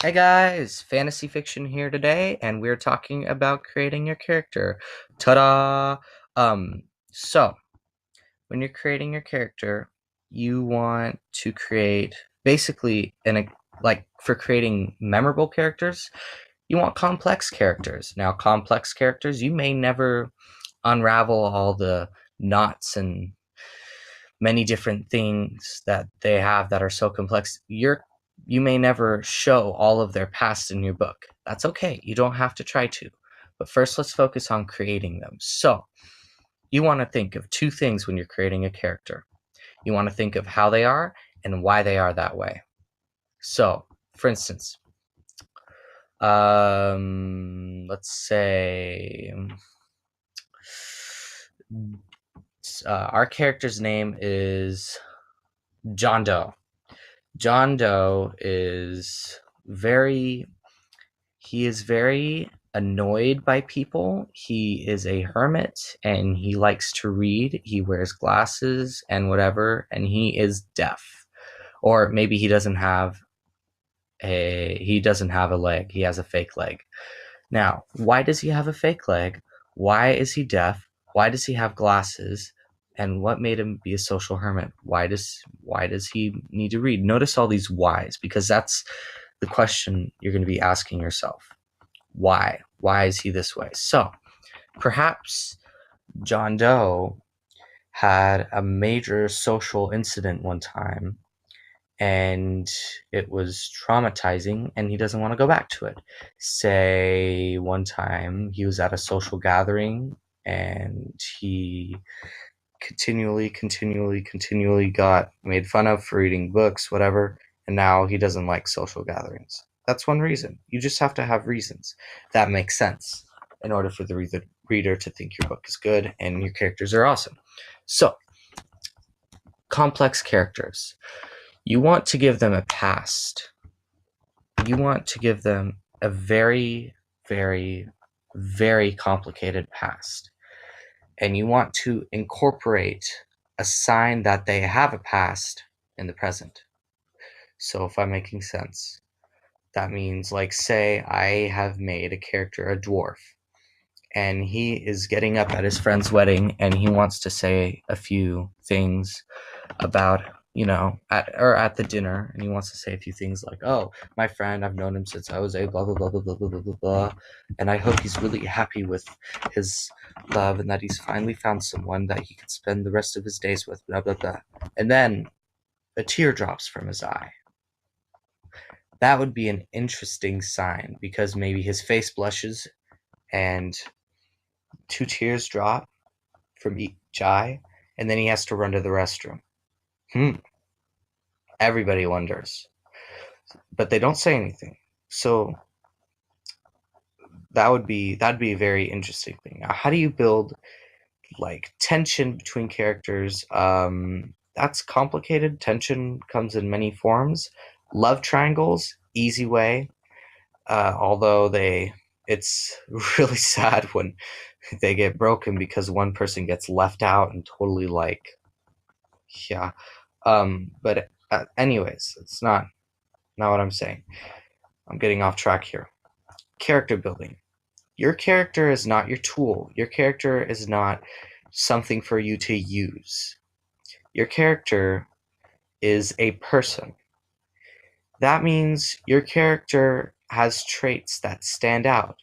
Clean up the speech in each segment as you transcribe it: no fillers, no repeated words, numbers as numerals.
Hey guys, Fantasy Fiction here today, and we're talking about creating your character. Ta-da! So when you're creating your character, you want to create basically like for creating memorable characters, you want complex characters. Now, complex characters, you may never unravel all the knots and many different things that they have that are so complex. You may never show all of their past in your book. That's okay. You don't have to try to. But first, let's focus on creating them. So, you want to think of two things when you're creating a character. You want to think of how they are and why they are that way. So, for instance, let's say our character's name is John Doe. John Doe is very he is very annoyed by people. He is a hermit and he likes to read. He wears glasses and whatever, and he is deaf. Or maybe he doesn't have a leg. He has a fake leg. Now, why does he have a fake leg? Why is he deaf? Why does he have glasses? And what made him be a social hermit? Why does he need to read? Notice all these whys, because that's the question you're going to be asking yourself. Why? Why is he this way? So, perhaps John Doe had a major social incident one time and it was traumatizing and he doesn't want to go back to it. Say one time he was at a social gathering and he continually got made fun of for reading books, whatever, and now he doesn't like social gatherings. That's one reason. You just have to have reasons that make sense in order for the reader to think your book is good and your characters are awesome. So, complex characters. You want to give them a past. You want to give them a very, very, very complicated past. And you want to incorporate a sign that they have a past in the present. So, if I'm making sense, that means, like, say I have made a character a dwarf, and he is getting up at his friend's wedding and he wants to say a few things about at the dinner, and he wants to say a few things like, oh, my friend, I've known him since I was a blah blah blah blah blah blah blah blah blah, and I hope he's really happy with his love and that he's finally found someone that he could spend the rest of his days with, blah blah blah. And then a tear drops from his eye. That would be an interesting sign, because maybe his face blushes and two tears drop from each eye, and then he has to run to the restroom. Everybody wonders, but they don't say anything. So that'd be a very interesting thing. Now, how do you build like tension between characters? That's complicated. Tension comes in many forms. Love triangles, easy way. Although it's really sad when they get broken because one person gets left out and totally like, yeah. But anyways, it's not what I'm saying. I'm getting off track here. Character building. Your character is not your tool. Your character is not something for you to use. Your character is a person. That means your character has traits that stand out.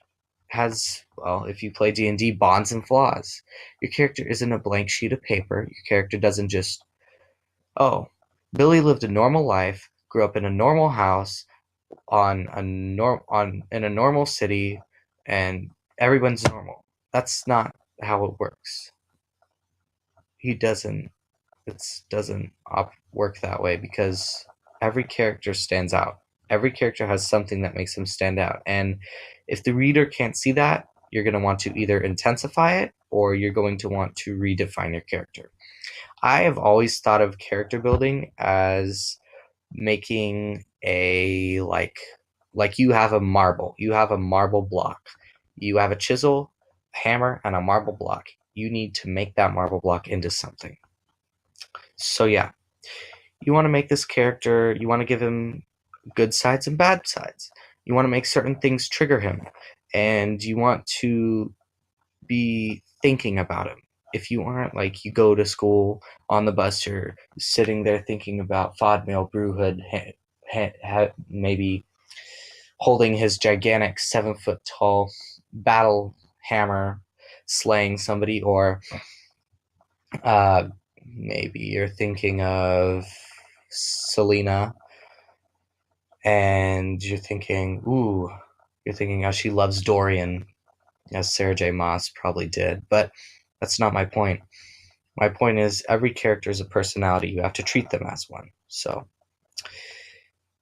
Has, well, if you play D&D, bonds and flaws. Your character isn't a blank sheet of paper. Your character doesn't just, oh, Billy lived a normal life, grew up in a normal house, in a normal city, and everyone's normal. That's not how it works. He doesn't It doesn't work that way, because every character stands out. Every character has something that makes them stand out, and if the reader can't see that, you're going to want to either intensify it or you're going to want to redefine your character. I have always thought of character building as making a like you have a marble block, you have a chisel, a hammer, and a marble block. You need to make that marble block into something. So yeah, you want to make this character, you want to give him good sides and bad sides. You want to make certain things trigger him, and you want to be thinking about him. If you aren't, like, you go to school on the bus, you're sitting there thinking about Fodmail Brewhood, maybe holding his gigantic 7-foot tall battle hammer, slaying somebody, or maybe you're thinking of Selena, and you're thinking how she loves Dorian, as Sarah J. Maas probably did. But that's not my point. My point is, every character is a personality. You have to treat them as one. So,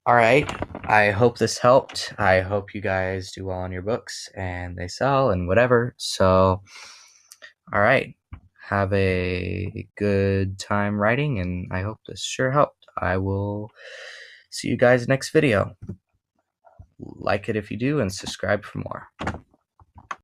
all right. I hope this helped. I hope you guys do well on your books and they sell and whatever. So, all right. Have a good time writing, and I hope this sure helped. I will see you guys next video. Like it if you do, and subscribe for more.